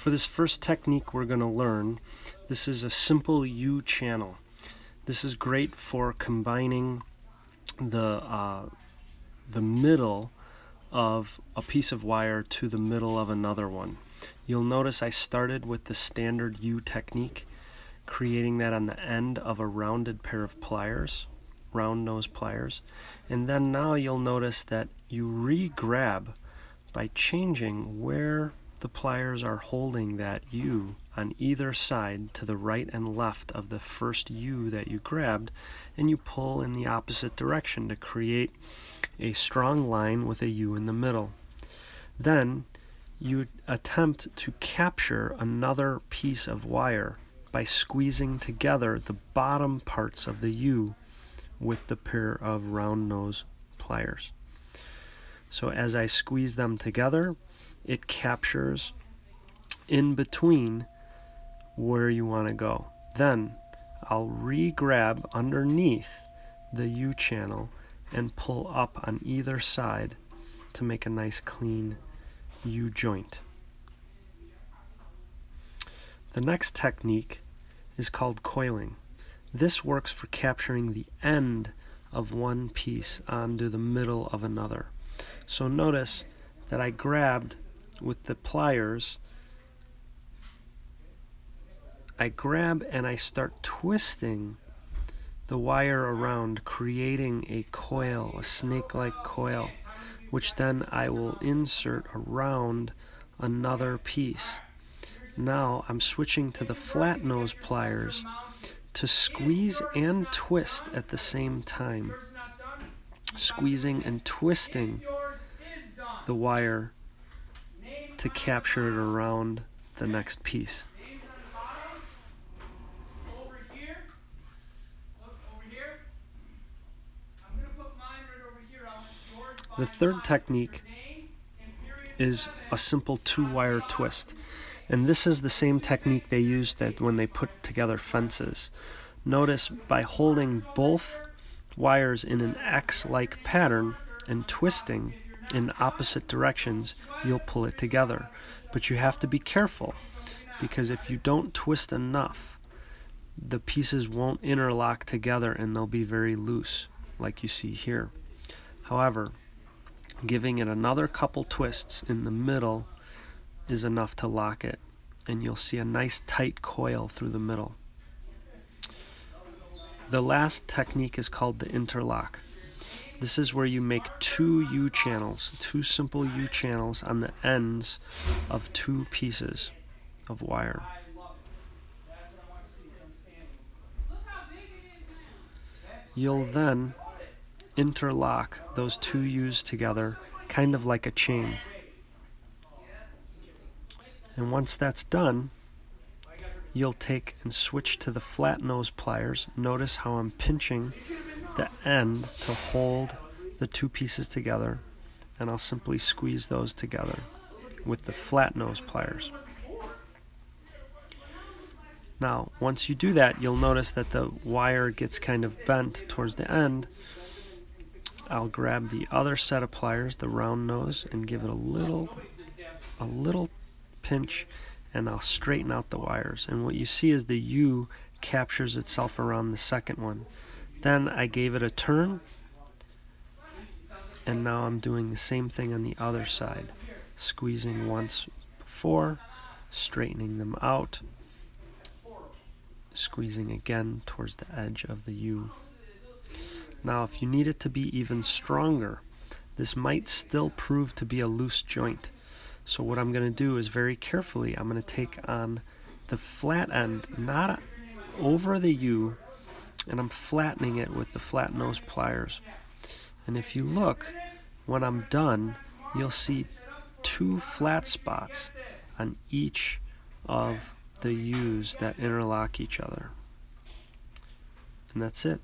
For this first technique we're going to learn, this is a simple U channel. This is great for combining the middle of a piece of wire to the middle of another one. You'll notice I started with the standard U technique, creating that on the end of a rounded pair of pliers, round nose pliers, and then now you'll notice that you re-grab by changing where the pliers are holding that U on either side to the right and left of the first U that you grabbed, and you pull in the opposite direction to create a strong line with a U in the middle. Then you attempt to capture another piece of wire by squeezing together the bottom parts of the U with the pair of round nose pliers. So as I squeeze them together, it captures in between where you want to go. Then I'll re-grab underneath the U channel and pull up on either side to make a nice clean U joint. The next technique is called coiling. This works for capturing the end of one piece onto the middle of another. So notice that I grabbed with the pliers, I grab and I start twisting the wire around, creating a coil, a snake-like coil, which then I will insert around another piece. Now I'm switching to the flat nose pliers to squeeze and twist at the same time, squeezing and twisting the wire to capture it around the next piece. The third technique is a simple two-wire twist, and this is the same technique they use that when they put together fences. Notice by holding both wires in an X-like pattern and twisting in opposite directions, you'll pull it together. But you have to be careful, because if you don't twist enough, the pieces won't interlock together and they'll be very loose, like you see here. However, giving it another couple twists in the middle is enough to lock it, and you'll see a nice tight coil through the middle. The last technique is called the interlock. This is where you make two U channels, two simple U channels on the ends of two pieces of wire. You'll then interlock those two U's together, kind of like a chain. And once that's done, you'll take and switch to the flat nose pliers. Notice how I'm pinching the end to hold the two pieces together, and I'll simply squeeze those together with the flat nose pliers. Now, once you do that, you'll notice that the wire gets kind of bent towards the end. I'll grab the other set of pliers, the round nose, and give it a little pinch, and I'll straighten out the wires. And what you see is the U captures itself around the second one. Then I gave it a turn, and now I'm doing the same thing on the other side, squeezing once before, straightening them out, squeezing again towards the edge of the U. Now, if you need it to be even stronger, this might still prove to be a loose joint. So what I'm going to do is very carefully, I'm going to take on the flat end, not over the U, and I'm flattening it with the flat nose pliers. And if you look, when I'm done, you'll see two flat spots on each of the U's that interlock each other. And that's it.